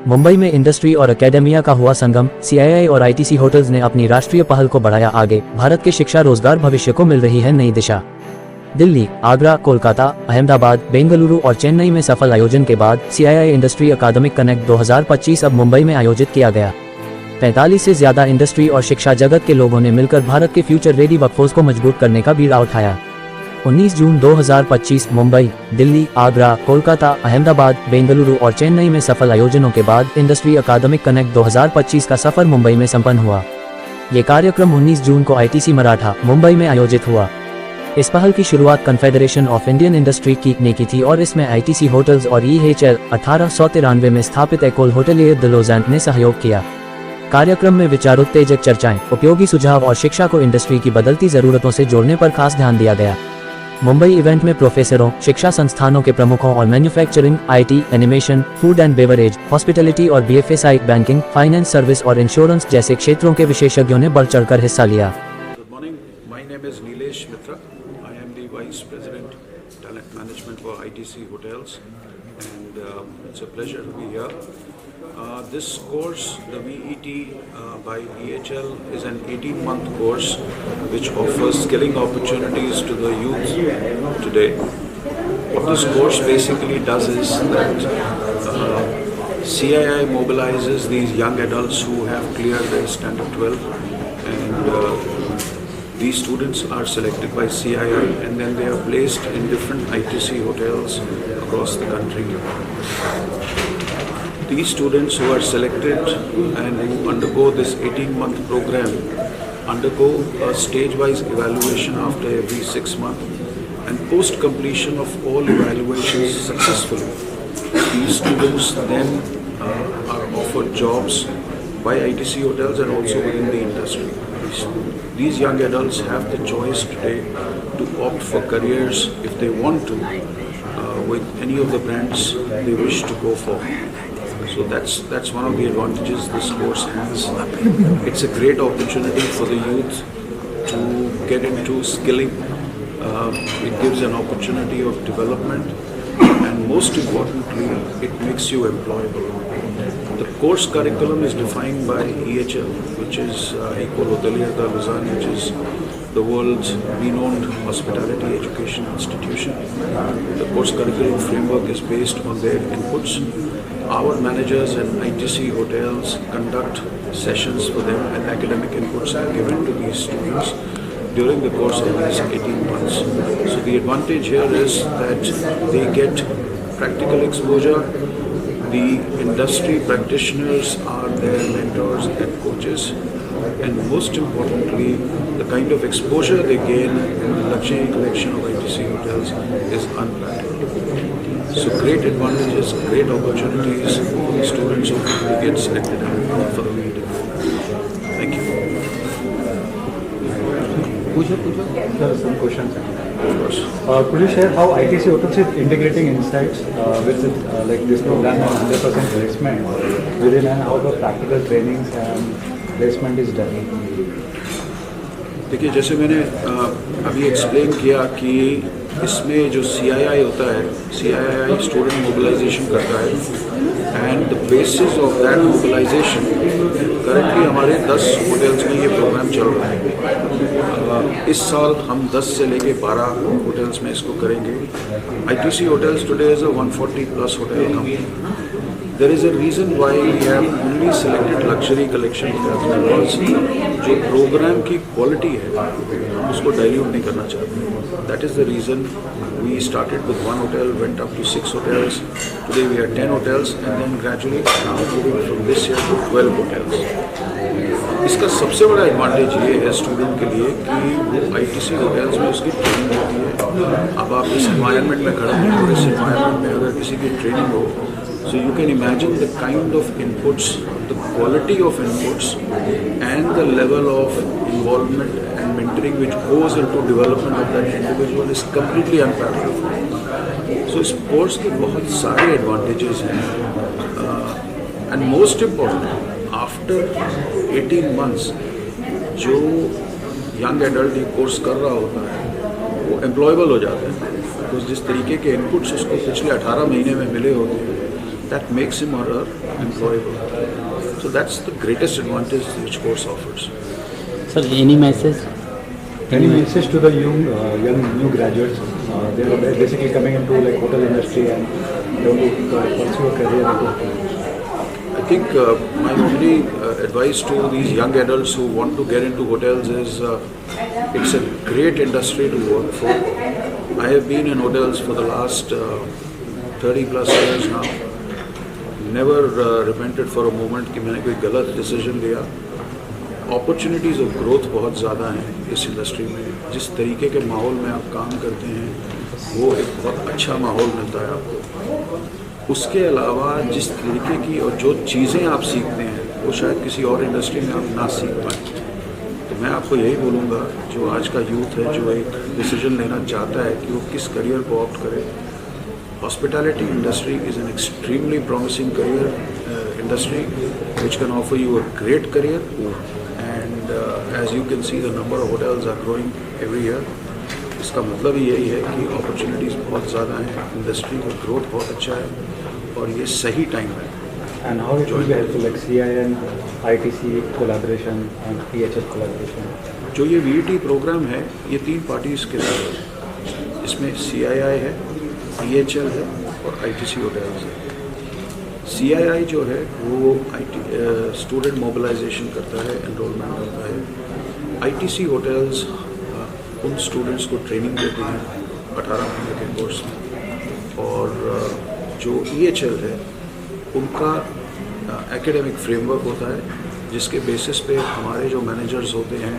मुंबई में इंडस्ट्री और एकेडमिया का हुआ संगम। सीआईआई और आईटीसी होटल्स ने अपनी राष्ट्रीय पहल को बढ़ाया आगे। भारत के शिक्षा रोजगार भविष्य को मिल रही है नई दिशा। दिल्ली, आगरा, कोलकाता, अहमदाबाद, बेंगलुरु और चेन्नई में सफल आयोजन के बाद सीआईआई इंडस्ट्री अकादमिक कनेक्ट 2025 अब मुंबई में आयोजित किया गया। 45 से ज्यादा इंडस्ट्री और शिक्षा जगत के लोगों ने मिलकर भारत के फ्यूचर रेडी वर्कफोर्स को मजबूत करने का बीड़ा उठाया। 19 जून 2025 मुंबई, दिल्ली, आगरा, कोलकाता, अहमदाबाद, बेंगलुरु और चेन्नई में सफल आयोजनों के बाद इंडस्ट्री अकादमिक कनेक्ट 2025 का सफर मुंबई में संपन्न हुआ। ये कार्यक्रम 19 जून को आईटीसी मराठा, मुंबई में आयोजित हुआ। इस पहल की शुरुआत कन्फेडरेशन ऑफ इंडियन इंडस्ट्री ने की थी और इसमें आईटीसी होटल्स और EHL 1893 में स्थापित एकोल होटेलियर द लोज़ान ने सहयोग किया। कार्यक्रम में विचारोत्तेजक चर्चाएं, उपयोगी सुझाव और शिक्षा को इंडस्ट्री की बदलती जरूरतों से जोड़ने पर खास ध्यान दिया गया। मुंबई इवेंट में प्रोफेसरों, शिक्षा संस्थानों के प्रमुखों और manufacturing, IT, animation, food and beverage, hospitality और BFSI, बैंकिंग, फाइनेंस सर्विस और इंश्योरेंस जैसे क्षेत्रों के विशेषज्ञों ने बढ़ चढ़कर हिस्सा लिया। Good morning. My name is Nilesh Mitra. I am the Vice President, Talent Management for ITC Hotels, and it's a pleasure to be here. This course, the VET by EHL, is an 18-month course which offers skilling opportunities to the youth today. What this course basically does is that CII mobilizes these young adults who have cleared their Standard 12, and these students are selected by CII and then they are placed in different ITC hotels across the country. These students who are selected and who undergo this 18-month program undergo a stage-wise evaluation after every 6 months, and post completion of all evaluations successfully, these students then are offered jobs by ITC hotels and also within the industry. These young adults have the choice today to opt for careers if they want to with any of the brands they wish to go for. So that's one of the advantages this course has. It's a great opportunity for the youth to get into skilling. It gives an opportunity of development, and most importantly, it makes you employable. The course curriculum is defined by EHL, which is École Hôtelière de Lausanne, which is the world's renowned hospitality education institution. The course curriculum framework is based on their inputs. Our managers and ITC hotels conduct sessions for them, and academic inputs are given to these students during the course of these 18 months. So the advantage here is that they get practical exposure. The industry practitioners are their mentors and coaches, and most importantly, the kind of exposure they gain in the luxury collection of ITC hotels is unparalleled. So great advantages, great opportunities for the students who get selected for the VET. Thank you. Some questions. Of course. Could you share how ITC Hotels is integrating insights with like this program on 100% placement within, and how the practical trainings and placement is done? देखिए, जैसे मैंने अभी explain किया कि इसमें जो CII होता है, CII स्टूडेंट मोबिलाइजेशन करता है, and the basis of that mobilisation currently हमारे 10 होटल्स में ये प्रोग्राम चल रहा है। इस साल हम 10 से लेके 12 होटल्स में इसको करेंगे। ITC Hotels today is a 140+ hotel company. There is a reason why we have only selected luxury collection hotels, because जो प्रोग्राम की क्वालिटी है उसको डाइल्यूट नहीं करना चाहते। That is the reason we started with 1 hotel, went up to 6 hotels. Today we are 10 hotels, and then gradually now moving from this year to 12 hotels. इसका सबसे बड़ा एडवांटेज ये है स्टूडेंट के लिए कि वो ITC होटल्स में उसकी ट्रेनिंग होती है। अब आप इस एनवायरनमेंट में खड़े हैं और इस एनवायरनमेंट में अगर किसी की ट्रेनिंग हो, so you can imagine the kind of inputs, the quality of inputs, and the level of involvement and mentoring which goes into development of that individual is completely unparalleled. So इस course के बहुत सारे advantages हैं, and most important, after 18 months जो young adult ये course कर रहा होता है वो employable हो जाता है, because जिस तरीके के inputs उसको पिछले 18 महीने में मिले होते हैं that makes him or her employable. So that's the greatest advantage which course offers. Sir, any message? Any message to the young new graduates? They are basically coming into like hotel industry and they want to pursue a career into hotel industry. I think my only advice to these young adults who want to get into hotels is it's a great industry to work for. I have been in hotels for the last 30 plus years now. Never repented for a moment कि मैंने कोई गलत decision लिया. Opportunities of growth बहुत ज़्यादा हैं इस industry में. जिस तरीके के माहौल में आप काम करते हैं वो एक बहुत अच्छा माहौल मिलता है आपको. उसके अलावा जिस तरीके की और जो चीज़ें आप सीखते हैं वो शायद किसी और इंडस्ट्री में आप ना सीख पाएँ. तो मैं आपको यही बोलूँगा जो आज का यूथ है जो एक डिसीजन लेना चाहता है कि वो किस करियर को ऑप्ट करे. Hospitality industry is an extremely promising career industry which can offer you a great career, and as you can see the number of hotels are growing every year. इसका मतलब ही यही है कि opportunities बहुत ज़्यादा हैं, industry में growth बहुत अच्छा है और ये सही टाइम है. And how it will be helpful like CIN, ITC collaboration and PHL collaboration? जो ये VET प्रोग्राम है ये 3 पार्टीज़ के साथ है. इसमें CII है, PHL है और ITC होटल्स है. CII जो है वो स्टूडेंट मोबिलाइजेशन करता है, एनरोलमेंट करता है. ITC होटल्स उन स्टूडेंट्स को ट्रेनिंग देते हैं 18 महीने के कोर्स में. और जो EHL है उनका एकेडमिक फ्रेमवर्क होता है जिसके बेसिस पे हमारे जो मैनेजर्स होते हैं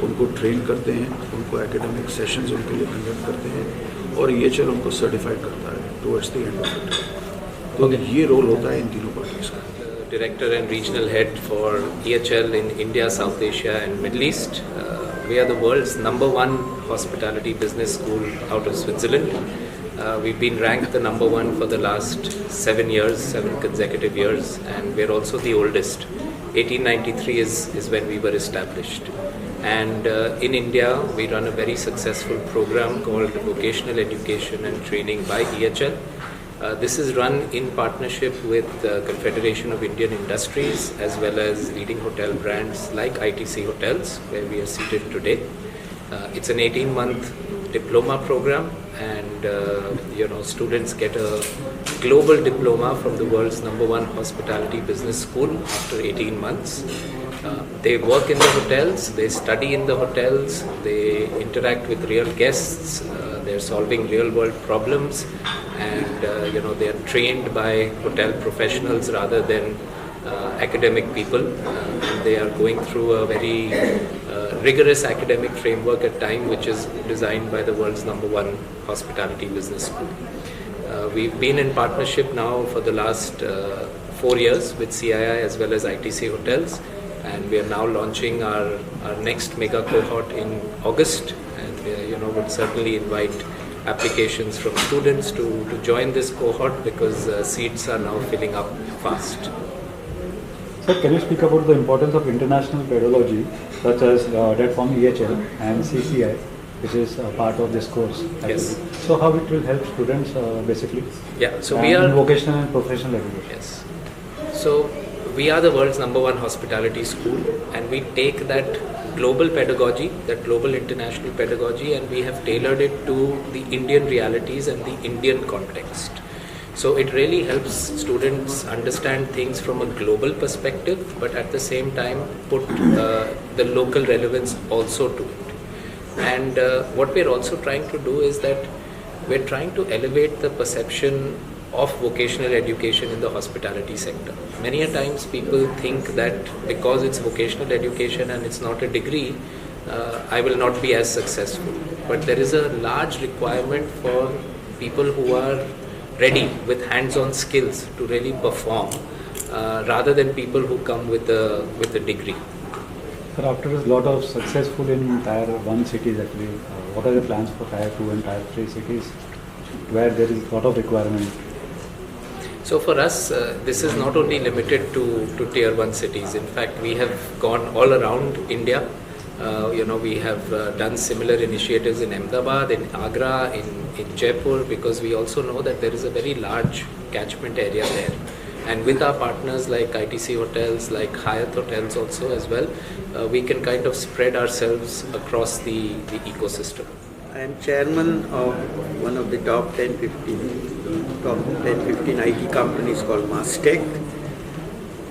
उनको ट्रेन करते हैं, उनको एकेडमिक सेशंस उनके लिए कंडक्ट करते हैं और EHL उनको सर्टिफाइड करता है towards the end of it. तो ये रोल होता है इन तीनों पार्टीज का. Director and regional head for EHL in India, South Asia and Middle East. We are the world's #1 hospitality business school out of Switzerland. We've been ranked the #1 for the last 7 years, 7 consecutive years, and we're also the oldest. 1893 is when we were established. And in India, we run a very successful program called Vocational Education and Training by EHL. This is run in partnership with the Confederation of Indian Industries as well as leading hotel brands like ITC Hotels, where we are seated today. It's an 18-month diploma program, and students get a global diploma from the world's #1 hospitality business school after 18 months. They work in the hotels, they study in the hotels, they interact with real guests, they're solving real world problems, and they are trained by hotel professionals rather than academic people. They are going through a very rigorous academic framework at time, which is designed by the world's #1 hospitality business school. We've been in partnership now for the last 4 years with CII as well as ITC Hotels, and we are now launching our next mega cohort in August, and would certainly invite applications from students to join this cohort because seats are now filling up fast. Sir, can you speak about the importance of international pedagogy such as that from EHL and CCI, which is a part of this course? Yes. So how it will help students basically? Yeah, so we are in vocational and professional education. Yes. So we are the world's #1 hospitality school, and we take that global pedagogy, that global international pedagogy, and we have tailored it to the Indian realities and the Indian context. So it really helps students understand things from a global perspective, but at the same time put the local relevance also to it. And what we're also trying to do is that we're trying to elevate the perception of vocational education in the hospitality sector. Many a times people think that because it's vocational education and it's not a degree, I will not be as successful. But there is a large requirement for people who are ready with hands-on skills to really perform, rather than people who come with a degree. Sir, after a lot of successful in Tier 1 cities actually, what are the plans for Tier 2 and Tier 3 cities where there is a lot of requirement? So for us, this is not only limited to Tier 1 cities. In fact, we have gone all around India. We have done similar initiatives in Ahmedabad, in Agra, in Jaipur, because we also know that there is a very large catchment area there. And with our partners like ITC Hotels, like Hyatt Hotels also as well, we can kind of spread ourselves across the ecosystem. I am chairman of one of the top 10-15 IT companies called Mastech.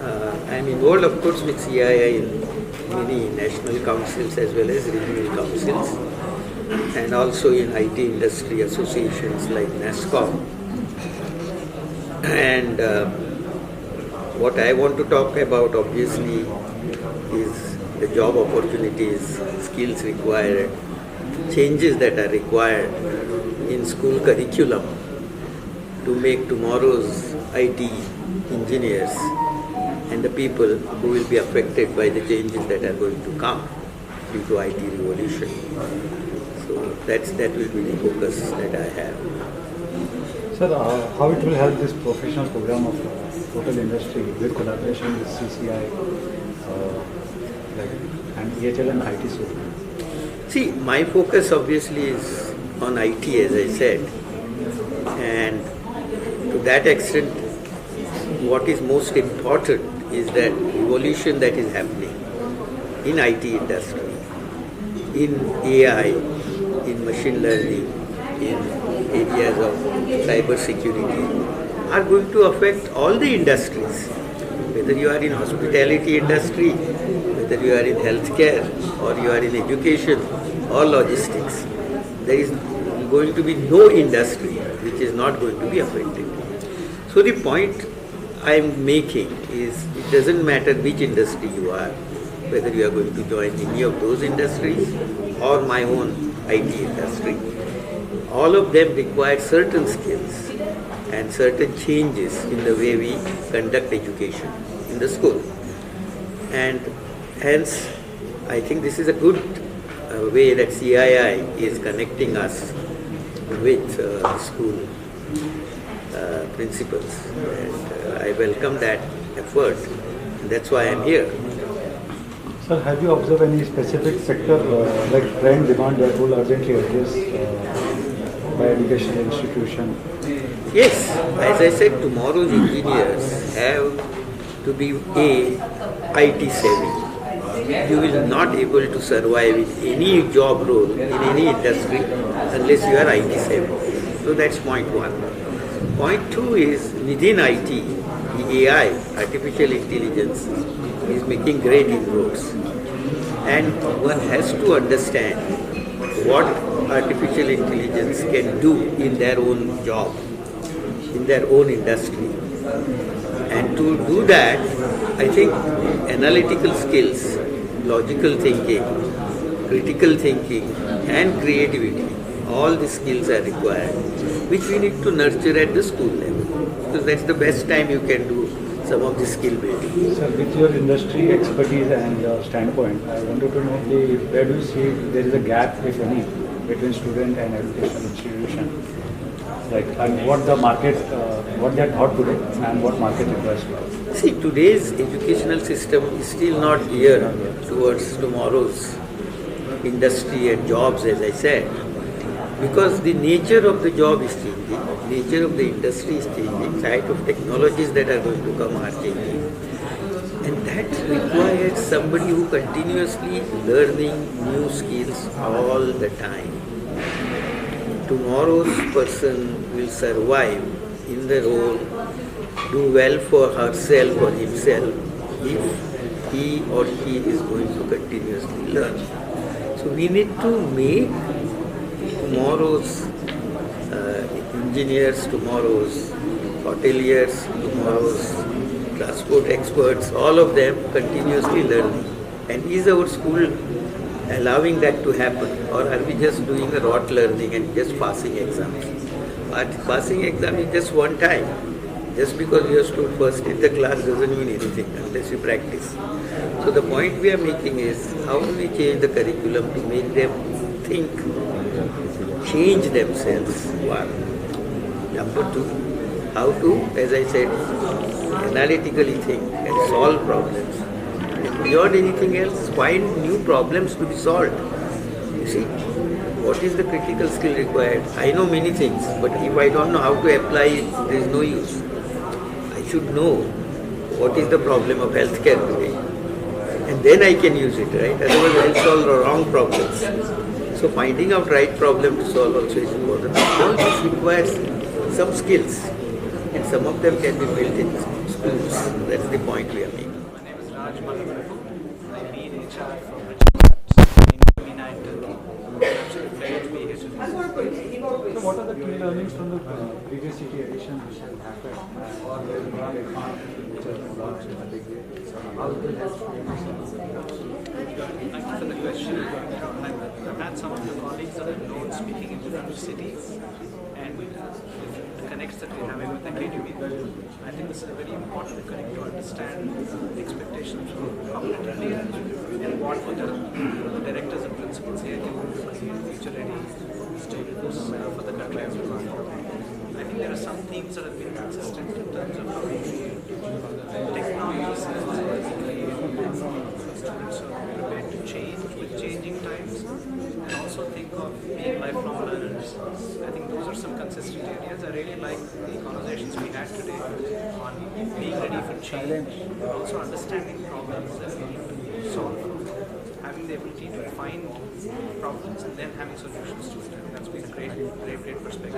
I am involved, of course, with CII in many national councils as well as regional councils, and also in IT industry associations like NASSCOM. And what I want to talk about, obviously, is the job opportunities, skills required, changes that are required in school curriculum to make tomorrow's IT engineers and the people who will be affected by the changes that are going to come due to IT revolution. So that will be the focus that I have. Sir, how it will help this professional program of hotel industry with collaboration with CCI and EHL and ITC? See, my focus obviously is on IT, as I said, and to that extent, what is most important is that evolution that is happening in IT industry, in AI, in machine learning, in areas of cyber security, are going to affect all the industries. Whether you are in hospitality industry, whether you are in healthcare, or you are in education or logistics, there is going to be no industry which is not going to be affected. So the point I am making is, it doesn't matter which industry you are, whether you are going to join any of those industries or my own IT industry, all of them require certain skills and certain changes in the way we conduct education in the school. And hence, I think this is a good way that CII is connecting us with school principals. And I welcome that effort. And that's why I'm here. Sir, have you observed any specific sector like trend demand that will urgently address by educational institution? Yes, as I said, tomorrow's engineers have to be IT savvy. You will not able to survive in any job role in any industry unless you are IT savvy. So that's point one. Point two is, within IT, the AI, artificial intelligence, is making great inroads. And one has to understand what artificial intelligence can do in their own job, in their own industry. And to do that, I think analytical skills, logical thinking, critical thinking, and creativity, all the skills are required, which we need to nurture at the school level. Because that's the best time you can do some of the skill building. Sir, with your industry expertise and standpoint, I wanted to know where do you see there is a gap, if any, between student and educational institution? Like, and what the market, what they are taught today and what market requires today? See, today's educational system is still not geared towards tomorrow's industry and jobs, as I said, because the nature of the job is changing, nature of the industry is changing, type of technologies that are going to come are changing. And that requires somebody who continuously learning new skills all the time. Tomorrow's person will survive in the role, do well for herself or himself if he or she is going to continuously learn. So we need to make tomorrow's engineers, tomorrow's hoteliers, tomorrow's transport experts, all of them continuously learning. And is our school allowing that to happen, or are we just doing a rote learning and just passing exams? But passing exam is just one time. Just because you have stood first in the class doesn't mean anything unless you practice. So the point we are making is, how do we change the curriculum to make them think, change themselves? One. Number two, how to, as I said, analytically think and solve problems. And beyond anything else, find new problems to be solved. You see, what is the critical skill required? I know many things, but if I don't know how to apply it, there is no use. I should know what is the problem of healthcare today. And then I can use it, right? Otherwise I'll solve the wrong problems. So finding out right problem to solve also is important. All this requires some skills, and some of them can be built in schools. That's the point we are making. My name is Raj Malaprabhu. I lead HR for Richard Labs in MENA and Turkey. I'm absolutely pleasure to be here today. So what are the key learnings from the previous city edition which have happened and where we have which have launched in a big way? How will it help Thank you for the question. I've had some of the colleagues that I've known speaking in different cities and different connects that we're having with academia. I think this is a very important connect to understand the expectations from India and what the directors and principals here can do to create future-ready students for the country as well. I think there are some themes that have been consistent in terms of how we create technology skills, basically students are prepared to change with changing times and also think of being lifelong learners. I think those are some consistent areas. I really like the conversations we had today on being ready for change, but also understanding problems that we need to solve, having the ability to find problems and then having solutions to it. I think that's been a great perspective.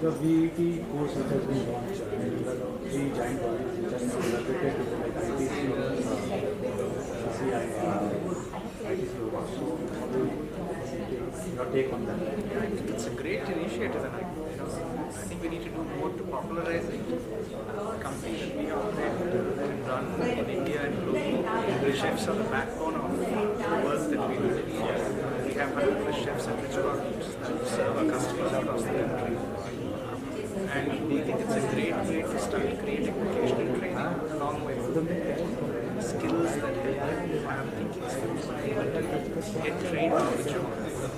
the VET course which has been launched and the three giant colleges which are collaborated with like ITC, CI, ITC. So what do your take on that? I think it's a great initiative, and I think we need to do more to popularize it. The company that we operate and run in India and globally, the chefs are the backbone of the work that we do in India. We have 100+ chefs at Rich Gardens that serve our customers across the country. And we think it's a great way to start creating vocational training along with skills that help them to have thinking skills, be able to get trained on the job,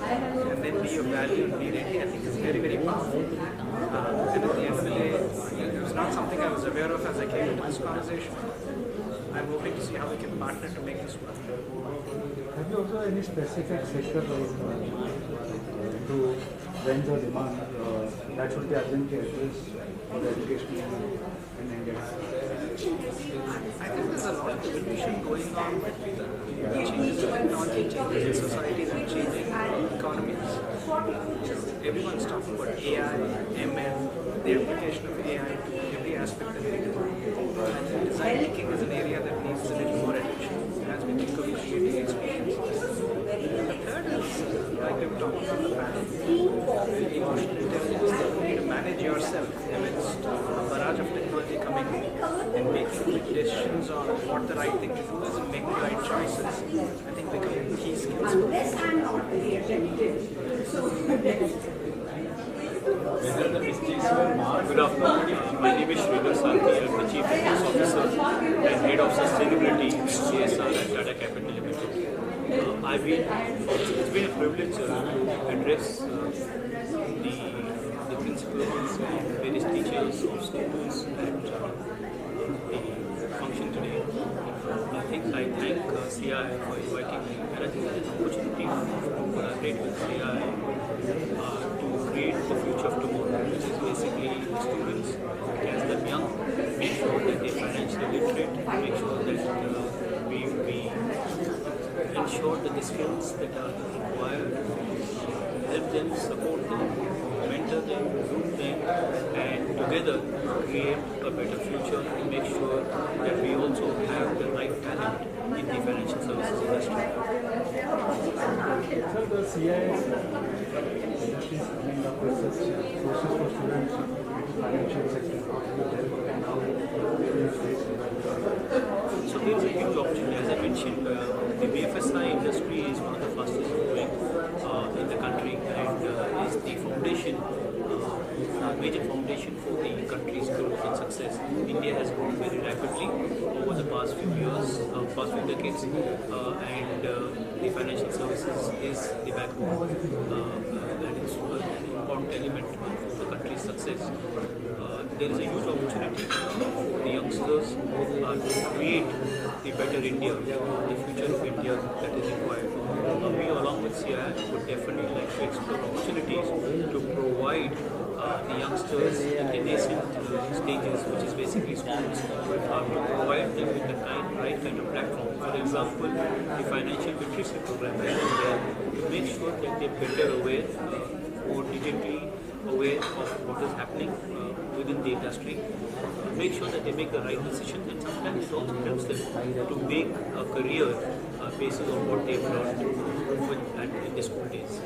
and then be of value and be ready. I think it's very powerful. And at the end of the day, it was not something I was aware of as I came into this conversation. I'm hoping to see how we can partner to make this work. Have you also any specific sector to trends or demand that should be urgently addressed for the education in India? I think there's a lot of evolution going on with the changes in technology, changes in societies, and changing economies. Everyone's talking about AI, ML, the application of AI to every aspect that we do. I think design thinking is an area that needs a little more attention as we think of creating experiences. And the third is, like we were talking about the panel, emotional intelligence, the ability to manage yourself amidst a barrage of technology coming in and making quick decisions on what the right thing to do is and make the right choices. I think becoming key skills. Good afternoon. My name is Sridhar Sarthi. I'm the Chief Business Officer and Head of Sustainability and CSR at Tata Capital Limited. It's been a privilege to address the principals and various teachers of schools at the function today. I thank CI for inviting me, and I think there's an opportunity to collaborate with CI to create the future of tomorrow, which is basically the students, as them young, make sure that they're financially literate, make sure that we ensure that the skills that are required, help them, support them, mentor them, groom them, and together create a better future and make sure that we also have the right talent in the financial services industry. So the CIS industry is coming up with such sources for students in financial sector and how they face So there is a huge opportunity. As I mentioned, the BFSI industry is one of the fastest growing in the country and is the foundation, major foundation for the country's growth and success. India has grown very rapidly over the past few years, past few decades, and the financial services is the backbone and it's an important element of the country's success. there is a huge opportunity for the youngsters to create the better India, the future of India that is required. We along with CII would definitely like to explore opportunities to provide the youngsters in the nascent stages, which is basically schools, to provide them with the right kind of platform. For example, the financial literacy program that is there, to make sure that they're better aware, more digitally aware of what is happening within the industry, make sure that they make the right decisions, and sometimes it also helps them to make a career based on what they've learned in the school days.